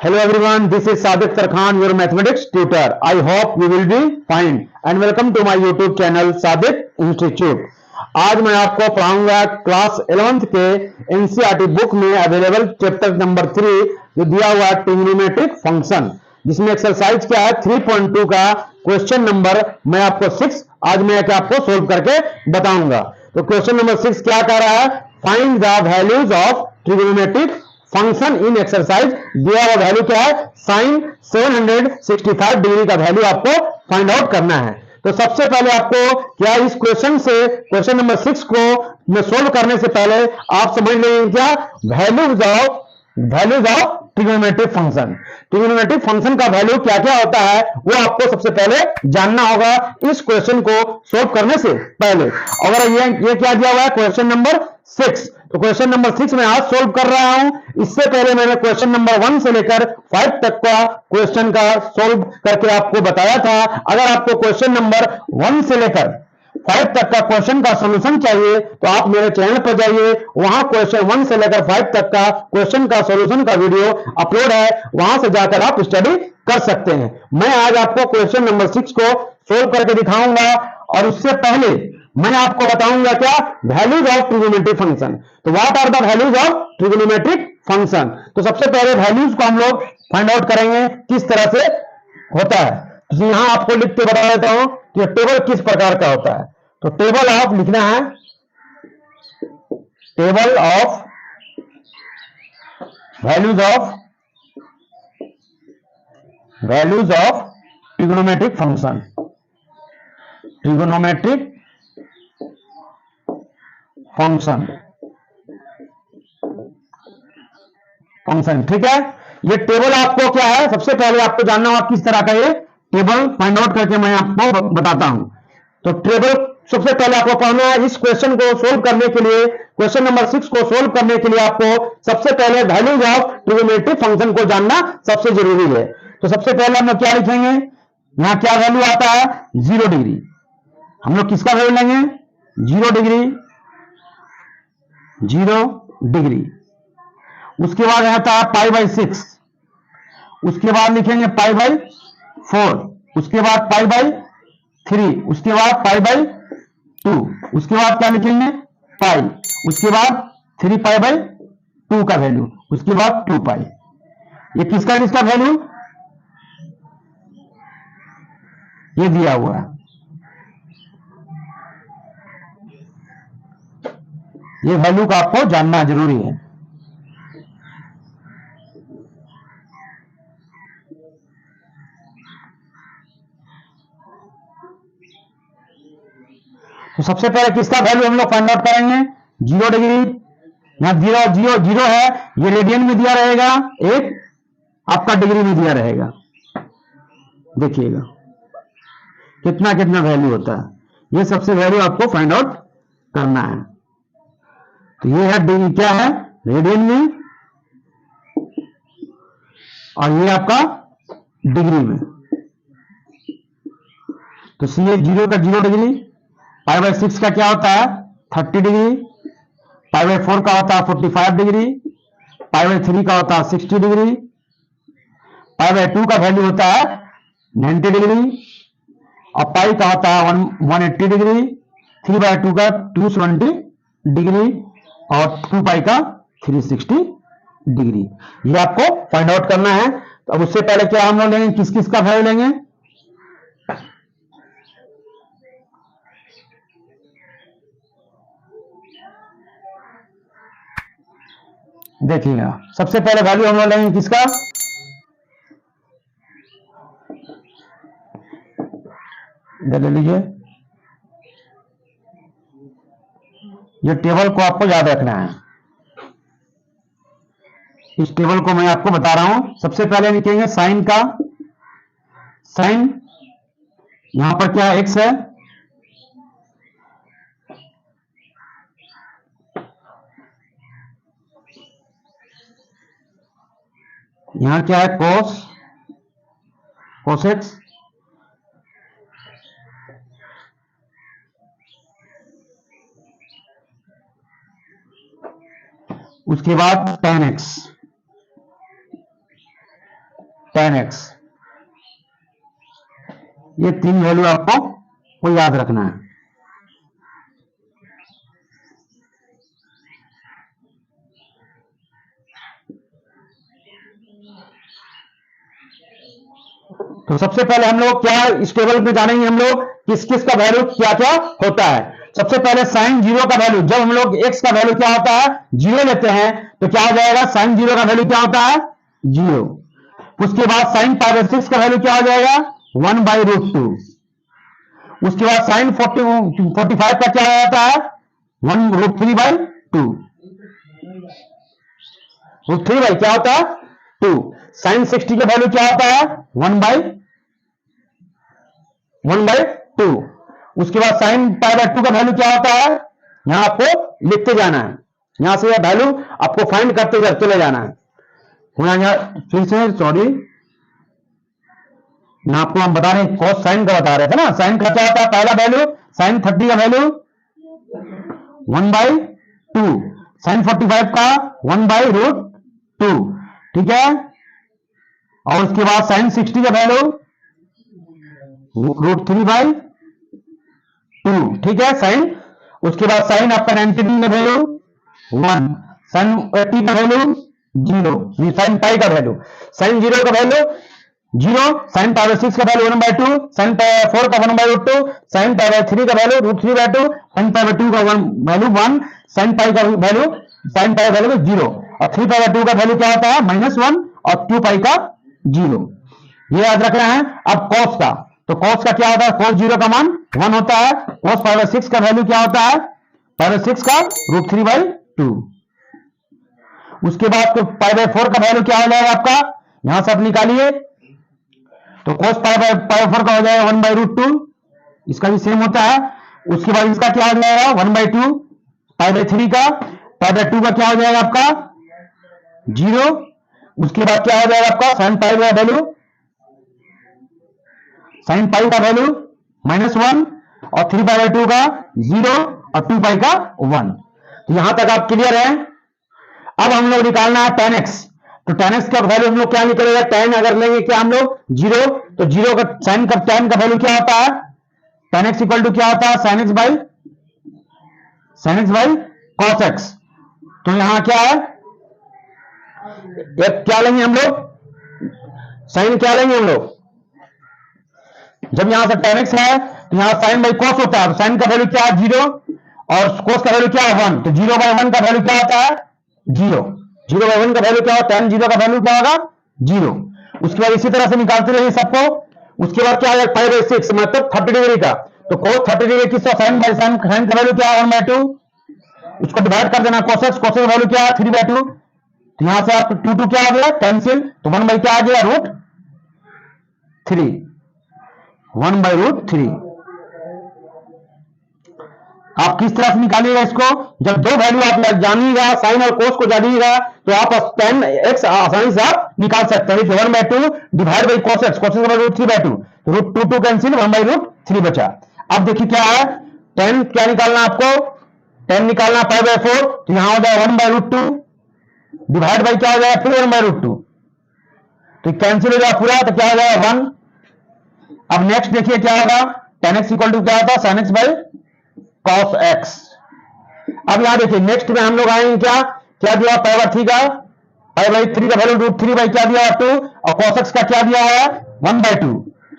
Hello everyone, this is Sadiq Tarkhan, your mathematics tutor. I hope you will be fine and welcome to my YouTube channel Sadiq Institute. आज मैं आपको पढ़ाऊंगा class 11th के NCERT book में available chapter number 3 जो दिया हुआ है ट्रिग्नोमेट्रिक फंक्शन, जिसमें एक्सरसाइज क्या है 3.2 का क्वेश्चन नंबर मैं आपको 6 आज मैं आपको सोल्व करके बताऊंगा। तो क्वेश्चन नंबर 6 क्या कह रहा है, find the values of trigonometric function in exercise. दिया हुआ वैल्यू क्या है, साइन 765 डिग्री का वैल्यू आपको फाइंड आउट करना है। तो सबसे पहले आपको क्या इस क्वेश्चन से क्वेश्चन नंबर 6 को में सोल्व करने से पहले आप समझ लेंगे क्या values of trigonometric function. Trigonometric function का वैल्यू क्या क्या होता है वो आपको सबसे पहले जानना होगा इस क्वेश्चन को सोल्व करने से पहले। अगर ये क्या दिया हुआ है क्वेश्चन नंबर 6, तो क्वेश्चन नंबर 6 में आज सोल्व कर रहा हूं। इससे पहले मैंने क्वेश्चन नंबर 1 से लेकर 5 तक का क्वेश्चन का सोल्व करके आपको बताया था। अगर आपको क्वेश्चन नंबर 1 से लेकर 5 तक का क्वेश्चन का सॉल्यूशन चाहिए तो आप मेरे चैनल पर जाइए, वहां क्वेश्चन 1 से लेकर 5 तक का क्वेश्चन का सॉल्यूशन का वीडियो अपलोड है, वहां से जाकर आप स्टडी कर सकते हैं। मैं आज आपको क्वेश्चन नंबर 6 को सोल्व करके दिखाऊंगा और उससे पहले मैं आपको बताऊंगा क्या वैल्यूज ऑफ ट्रिग्नोमेट्रिक फंक्शन। तो what are the values of trigonometric function. तो सबसे पहले वैल्यूज को हम लोग फाइंड आउट करेंगे किस तरह से होता है। तो यहां आपको लिख के बता देता हूं कि टेबल किस प्रकार का होता है। तो टेबल ऑफ लिखना है, table of values of trigonometric function, trigonometric function ठीक है। ये टेबल आपको क्या है, सबसे पहले आपको जानना होगा किस तरह का ये टेबल फाइंड आउट करके मैं आपको बताता हूं। तो टेबल सबसे पहले आपको पढ़ना है। इस क्वेश्चन को सोल्व करने के लिए, क्वेश्चन नंबर 6 को सोल्व करने के लिए आपको सबसे पहले वैल्यूज ऑफ ट्रिग्नोमेट्रिक फंक्शन को जानना सबसे जरूरी है। तो सबसे पहले हम लोग क्या लिखेंगे, यहां क्या वैल्यू आता है 0 डिग्री। हम लोग किसका वैल्यू लेंगे 0 डिग्री, 0 डिग्री। उसके बाद आता है π/6, उसके बाद लिखेंगे π/4, उसके बाद π/3, उसके बाद π/2, उसके बाद क्या लिखेंगे पाई, उसके बाद 3π/2 का वैल्यू, उसके बाद 2π। ये किसका वैल्यू ये दिया हुआ है। ये वैल्यू का आपको जानना जरूरी है। तो सबसे पहले किसका वैल्यू हम लोग फाइंड आउट करेंगे 0 डिग्री। यहां 0 है, ये रेडियन में दिया रहेगा, एक आपका डिग्री में दिया रहेगा। देखिएगा कितना कितना वैल्यू होता है, ये सबसे वैल्यू आपको फाइंड आउट करना है। तो ये है डिग्री, क्या है रेडियन में, और ये आपका डिग्री में। तो सी 0 का 0 डिग्री, π/6 का क्या होता है 30 डिग्री, π/4 का होता है 45 डिग्री, π/3 का होता है 60 डिग्री, π/2 का वैल्यू होता है 90 डिग्री, और पाई का होता है 180 डिग्री, 3/2 का 270 डिग्री, और 2π का 360 डिग्री। ये आपको फाइंड आउट करना है। तो अब उससे पहले क्या हम लोग लेंगे, किस किस का वैल्यू लेंगे। देखिएगा सबसे पहले वैल्यू हम लोग लेंगे किसका, ले लीजिए। ये टेबल को आपको याद रखना है, इस टेबल को मैं आपको बता रहा हूं। सबसे पहले लिखेंगे साइन का, साइन यहां पर क्या x है, यहां क्या है cos x, उसके बाद tan x, 10x। ये 3 वैल्यू आपको वो याद रखना है। तो सबसे पहले हम लोग क्या इस टेबल में जानेंगे, हम लोग किस किस का वैल्यू क्या क्या होता है। सबसे पहले साइन जीरो का वैल्यू, जब हम लोग x का वैल्यू क्या होता है जीरो लेते हैं तो क्या हो जाएगा, साइन जीरो का वैल्यू क्या होता है जीरो। उसके बाद साइन पाई/6 का वैल्यू क्या हो जाएगा 1/√2। उसके बाद साइन 45 का क्या होता है 1√3/2। √3 बाई क्या होता है 2। साइन 60 का वैल्यू क्या होता है 1/2। उसके बाद साइन पाई/2 का वैल्यू क्या होता है, यहां आपको लिखते जाना है, यहां से यह वैल्यू आपको फाइंड करते चले जाना है। फिर से सॉरी, यहां आपको हम बता रहे हैं कॉस साइन का बता रहे थे ना। साइन का क्या होता है, पहला वैल्यू साइन 30 का वैल्यू 1/2, साइन 45 का 1/√2, ठीक है। और उसके बाद साइन 60 का वैल्यू √3/2, ठीक है साइन। उसके बाद साइन आपका 90 का वैल्यू 1, साइन 80 का वैल्यू 0, साइन पाई का वैल्यू, साइन 0 का वैल्यू 0, साइन पाई/6 का वैल्यू 1/2, साइन 4 का 1/√2, साइन पाई/3 का वैल्यू √3/2, साइन पाई/2 का वैल्यू 1, साइन पाई का वैल्यू 0, और 3π/2 का वैल्यू क्या होता है -1, और 2π का 0। ये याद रखना है। अब कॉस का, तो कॉस का क्या होता है, कॉस 0 का मान 1 होता है। कॉस पाई/6 का वैल्यू क्या होता है, पाई/6 का √3/2। उसके बाद π/4 का वैल्यू क्या हो जाएगा आपका, यहां से आप निकालिए, तो cos π/4 का हो जाएगा 1/√2, इसका भी सेम होता है। उसके बाद इसका क्या हो जाएगा 1/2, π/3 का, π/2 का क्या हो जाएगा आपका 0। उसके बाद क्या हो जाएगा आपका साइन पाई का वैल्यू, साइन पाई का वैल्यू -1, और 3π/2 का 0, और 2π का 1। तो यहां तक आप क्लियर है। अब हम लोग निकालना है tan x। तो tan x का वैल्यू हम लोग क्या निकलेगा, tan अगर लेंगे क्या हम लोग 0, तो 0 का साइन का tan का वैल्यू क्या होता है, tan x इक्वल टू क्या होता है sin x by cos x। तो यहां क्या है, एक क्या लेंगे हम लोग, साइन क्या लेंगे हम लोग, जब यहां से tan x है तो यहां sin बाई cos होता है, तो sin का वैल्यू क्या है 0, और cos का वैल्यू क्या है 1, तो 0/1 का वैल्यू क्या होता है 0, 0/1 का वैल्यू क्या होता है, tan 0 का वैल्यू क्या होगा 0। उसके बाद इसी तरह से निकालते रहिए सबको। उसके बाद क्या है π/6 मतलब 30 डिग्री का, तो cos 30 डिग्री किसका साइन बाई साइन का वैल्यू क्या है 1/2, उसको डिवाइड कर देना cos x, cos का वैल्यू क्या है 3/2। तो यहां से आप 2 क्या आ गया कैंसिल, तो 1 क्या आ गया √3, 1/√3। आप किस तरह से निकालिएगा इसको, जब दो वैल्यू आप जानिएगा साइन और कोस को जानिएगा तो आप tan x आसानी से आप निकाल सकते हैं। 1/2 divide by cos x, cos x का वैल्यू 3/2, तो √2 कैंसिल 1/√3 बचा। अब देखिए क्या है, tan क्या निकालना आपको, tan निकालना π/4, तो यहां हो जाएगा 1/√2 डिवाइड बाई क्या हो जाएगा फिर 1/√2, तो कैंसिल हो जाएगा पूरा, तो क्या हो जाएगा 1। अब नेक्स्ट देखिए क्या होगा, tan x इक्वल टू क्या होता है sin x by cos x। अब यहां देखिए नेक्स्ट में हम लोग आएंगे क्या दिया π/3 का, π/3 का वैल्यू √3 बाई क्या दिया 2, और cos x का क्या दिया हुआ है 1/2,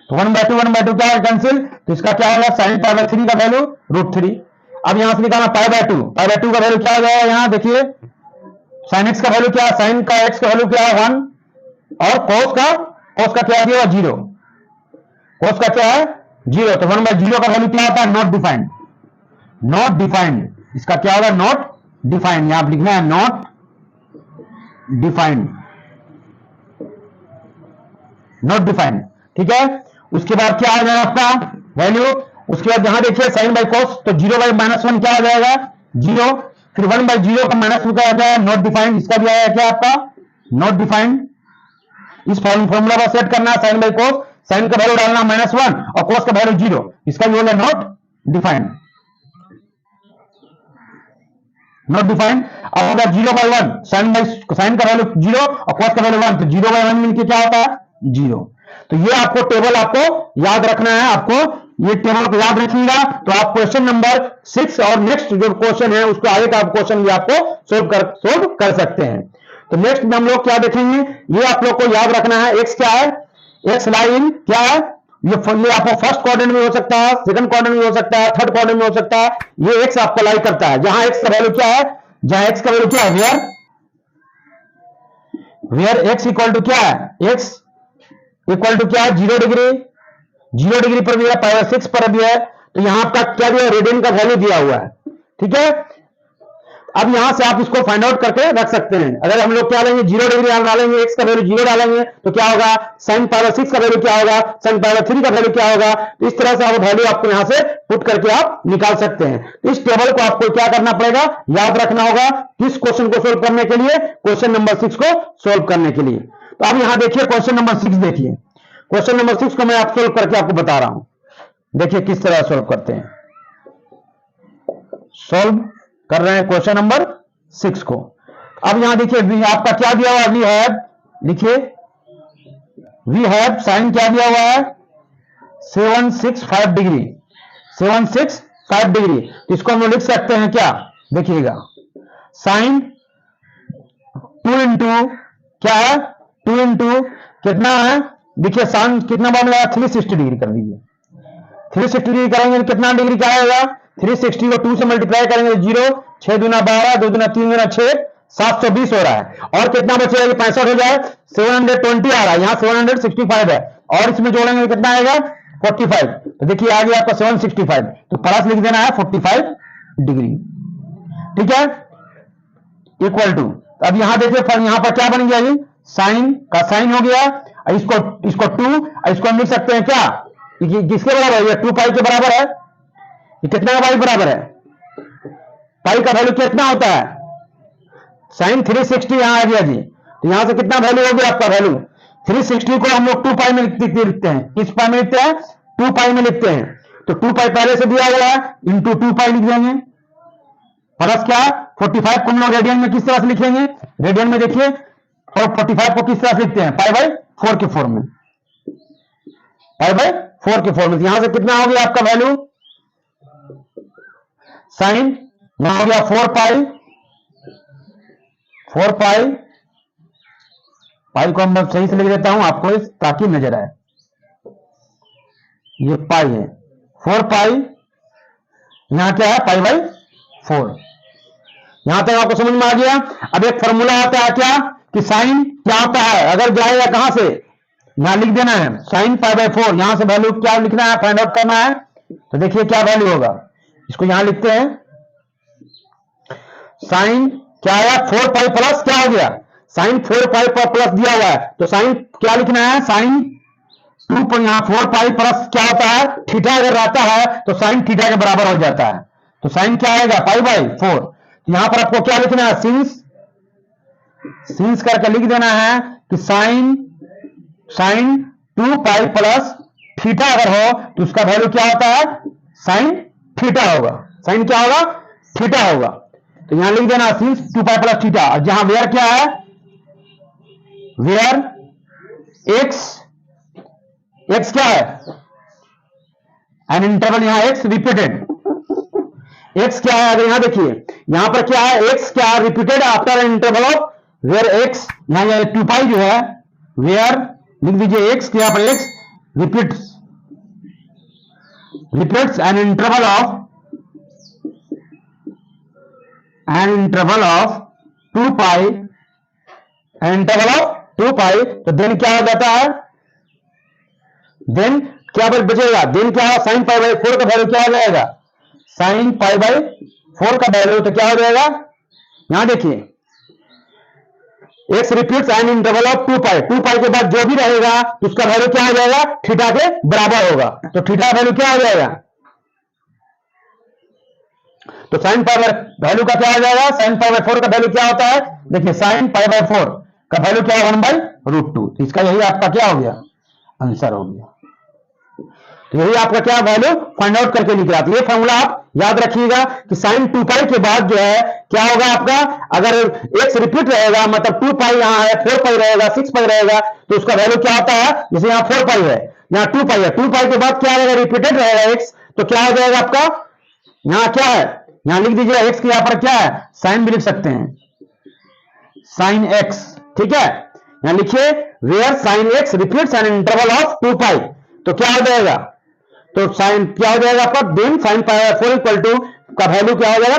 तो 1/2 क्या है कैंसिल, तो इसका क्या होगा sin π/3 का वैल्यू √3। अब यहां से निकालना π/2 का वैल्यू क्या हो जाएगा, यहां देखिए sin x का वैल्यू क्या है, sin का x का वैल्यू क्या है 1, और cos का क्या दिया 0, cos का क्या है 0, तो 1/0 का वैल्यू क्या होता है नॉट डिफाइंड, नॉट डिफाइंड, इसका क्या होगा नॉट डिफाइंड, यहां लिखना है नॉट डिफाइंड, नॉट डिफाइंड, ठीक है। उसके बाद क्या आ जाएगा आपका वैल्यू, उसके बाद यहां देखिए साइन बाई कॉस, तो 0/-1 क्या आ जाएगा 0, फिर 1/0 का -1 क्या आ जाएगा नॉट डिफाइंड, इसका भी आया क्या आपका नॉट डिफाइंड। इस फॉर्मूला को सेट करना है साइन बाई कॉस, साइन का वैल्यू डालना -1 और कॉस का वैल्यू 0, इसका भी होगा नॉट डिफाइंड, नॉट डिफाइंड। अब होगा 0/1, साइन का वैल्यू 0 और कॉस का वैल्यू 1, तो 0/1 मिलकर क्या होता है 0। तो ये आपको टेबल आपको याद रखना है, आपको ये टेबल को याद रखिएगा तो आप क्वेश्चन नंबर 6 और नेक्स्ट जो क्वेश्चन है उसको आगे का क्वेश्चन भी आपको सोल्व कर सकते हैं। तो नेक्स्ट में हम लोग क्या देखेंगे, ये आप लोग को याद रखना है। एक्स क्या है, एक्स लाइन क्या है, ये आपको फर्स्ट क्वाड्रेंट में हो सकता है, सेकंड क्वाड्रेंट में हो सकता है, थर्ड क्वाड्रेंट में हो सकता है। ये एक्स आपको लाई करता है, जहां एक्स का वैल्यू क्या है, जहां एक्स का वैल्यू क्या है, वेयर एक्स इक्वल टू क्या है, एक्स इक्वल टू क्या है 0 डिग्री, 0 डिग्री पर भी है, पावर 6 पर भी है। तो यहां आपका क्या दिया, रेडियन का वैल्यू दिया हुआ है, ठीक है। अब यहां से आप इसको फाइंड आउट करके रख सकते हैं। अगर हम लोग क्या लेंगे, 0 डिग्री डालेंगे, एक्स का वैल्यू 0 डालेंगे तो क्या होगा, साइन पावर 6 का वैल्यू क्या होगा, साइन पावर 3 का वैल्यू क्या होगा। तो इस तरह से आप वैल्यू आपको यहां से पुट करके आप निकाल सकते हैं। तो इस टेबल को आपको क्या करना पड़ेगा, याद रखना होगा किस क्वेश्चन को सोल्व करने के लिए, क्वेश्चन नंबर 6 को सोल्व करने के लिए। तो अब यहां देखिए क्वेश्चन नंबर 6 देखिए, क्वेश्चन नंबर 6 को मैं आप सोल्व करके आपको बता रहा हूं। देखिए किस तरह सोल्व करते हैं, सोल्व कर रहे हैं क्वेश्चन नंबर 6 को। अब यहां देखिए आपका क्या दिया हुआ है, वी हैव, लिखिए वी हैव साइन क्या दिया हुआ है 765 डिग्री, 765 डिग्री। तो इसको हम लोग लिख सकते हैं क्या, देखिएगा साइन 2 इंटू क्या है, 2 इंटू कितना है, देखिए साइन कितना बन गया 360 डिग्री कर दीजिए, 360 डिग्री करेंगे तो कितना डिग्री का आएगा, 360 को 2 से मल्टीप्लाई करेंगे 0, 6 दूना 12, 2 दूना 3 दूना 6, 720 हो रहा है। और कितना बचेगा, 65 हो जाए, 720 आ रहा है, यहां 765 है, और इसमें जोड़ेंगे तो कितना आएगा 45। तो देखिए आ गया आपका 765, तो प्लस लिख देना है 45 डिग्री, ठीक है, इक्वल टू। अब यहां देखिए यहां पर क्या बन गया, जी साइन का साइन हो गया, इसको 2, इसको हम लिख सकते हैं क्या, किसके बराबर है, ये 2 पाई के बराबर है। ये कितना का पाई बराबर है, पाई का वैल्यू कितना होता है, साइन 360 यहां आ गया जी। तो यहां से कितना वैल्यू हो गया आपका वैल्यू 360 को हम लोग 2 पाई में लिखते हैं, किस पाई में लिखते हैं, 2 पाई में लिखते हैं। तो 2 पाई पहले से दिया गया है, इंटू 2 पाई लिख देंगे, प्लस क्या 45 को हम लोग रेडियन में किस तरह से लिखेंगे, रेडियन में देखिए, और 45 को किस तरह से लिखते हैं, पाई बाई 4 के फॉर्म में, पाई बाई 4 के फॉर्म में। यहां से कितना हो गया आपका वैल्यू, साइन यहां हो गया 4 पाई, 4 पाई, पाई को हम सही से लिख देता हूं आपको ताकि नजर आए, ये पाई है, 4 पाई, यहां क्या है पाई बाई 4। यहां तक आपको समझ में आ गया। अब एक फॉर्मूला आता है क्या, कि साइन क्या होता है, अगर जाएगा कहां से, यहां लिख देना है साइन पाई बाई 4, यहां से वैल्यू क्या लिखना है, फाइंड आउट करना है। तो देखिए क्या वैल्यू होगा, इसको यहां लिखते हैं, साइन क्या आया 4 पाई प्लस क्या हो गया, साइन 4 पाई पर प्लस दिया हुआ है, तो साइन क्या लिखना है, साइन 2 पर यहां 4 पाई प्लस क्या होता है, थीटा अगर रहता है तो साइन थीटा के बराबर हो जाता है। तो साइन क्या आएगा पाई बाई 4। यहां पर आपको क्या लिखना है, सिंस करके लिख देना है कि साइन 2 पाई प्लस थीटा अगर हो तो उसका वैल्यू क्या होता है, साइन थीटा होगा, साइन क्या होगा, थीटा होगा। तो यहां लिख देना सिंस 2 पाई प्लस थीटा, जहां वेयर क्या है, वेयर एक्स क्या है, एन इंटरवल, यहां एक्स रिपीटेड, एक्स क्या है, अगर यहां देखिए यहां पर क्या है, एक्स क्या है repeated after an interval of where X, यहां 2 पाई जो है, वेयर लिख दीजिए एक्स, यहां पर x repeats an interval of 2 pi, N interval of 2 pi. तो देन क्या हो जाता है, देन क्या बचेगा, देन क्या है, साइन पाई बाई 4 का वैल्यू क्या हो जाएगा, साइन पाई बाई 4 का वैल्यू तो क्या हो जाएगा, यहां देखिए x repeats an interval of 2 पाई, 2 पाई के बाद जो भी रहेगा उसका वैल्यू क्या हो जाएगा, थीटा के बराबर होगा। तो थीटा वैल्यू क्या हो जाएगा, तो साइन पाई बाई वैल्यू का क्या हो जाएगा, साइन पाई बाई 4 का वैल्यू क्या होता है, देखिए साइन पाई बाई 4 का वैल्यू क्या है 1/√2। इसका यही आपका क्या हो गया, आंसर हो गया। तो यही आपका क्या वैल्यू फाइंड आउट करके निकला। तो ये फॉर्मूला आप याद रखिएगा कि साइन 2 पाई के बाद जो है क्या होगा आपका, अगर एक्स रिपीट रहेगा मतलब 2 पाई यहां है, 4 पाई रहेगा, 6 पाई रहेगा, तो उसका वैल्यू क्या होता है, जैसे यहां 4 पाई है, यहां 2 पाई है, 2 पाई के बाद क्या रहेगा, रिपीटेड रहेगा एक्स, तो क्या हो जाएगा आपका, यहां क्या है, यहां लिख दीजिए एक्स के यहां पर क्या है, साइन भी लिख सकते हैं, साइन एक्स, ठीक है। यहां लिखिए where sine X repeats an interval of 2 pi, तो क्या हो जाएगा, तो साइन क्या हो जाएगा आपका, then sine pi 4 equal to का वैल्यू क्या हो जाएगा,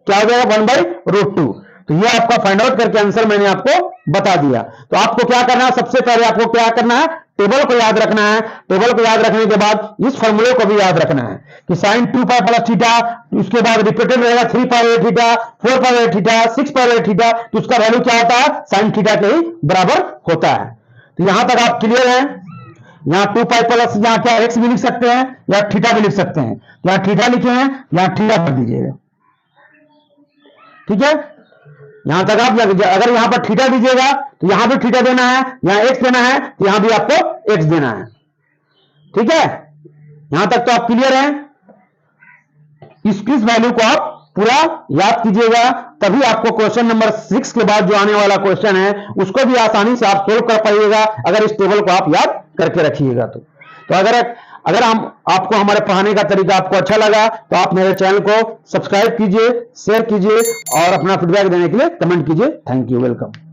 क्या हो जाएगा 1/√2। तो ये आपका फाइंड आउट करके आंसर मैंने आपको बता दिया। तो आपको क्या करना है, सबसे पहले आपको क्या करना है, टेबल को याद रखना है। टेबल को याद रखने के बाद इस फॉर्मूले को भी याद रखना है कि साइन 2 पाई प्लस थीटा, उसके बाद रिपीटेड रहेगा 3 पाई थीटा, 4 पाई थीटा, 6 पाई थीटा, तो उसका वैल्यू क्या होता है, साइन थीटा के ही बराबर होता है। तो यहां तक आप क्लियर हैं। यहां 2 पाई प्लस यहां क्या एक्स भी लिख सकते हैं या थीटा भी लिख सकते हैं, यहां थीटा लिखे हैं, यहां थीटा कर दीजिएगा, ठीक है। यहां तक आप अगर यहां पर थीटा दीजिएगा तो यहां भी थीटा देना है, यहां एक्स देना है तो यहां भी आपको एक्स देना है, ठीक है। यहां तक तो आप क्लियर हैं। इस वैल्यू को आप पूरा याद कीजिएगा, तभी आपको क्वेश्चन नंबर 6 के बाद जो आने वाला क्वेश्चन है उसको भी आसानी से आप सोल्व कर पाइएगा, अगर इस टेबल को आप याद करके रखिएगा। तो अगर हम आपको हमारे पढ़ाने का तरीका आपको अच्छा लगा तो आप मेरे चैनल को सब्सक्राइब कीजिए, शेयर कीजिए और अपना फीडबैक देने के लिए कमेंट कीजिए। Thank you, welcome.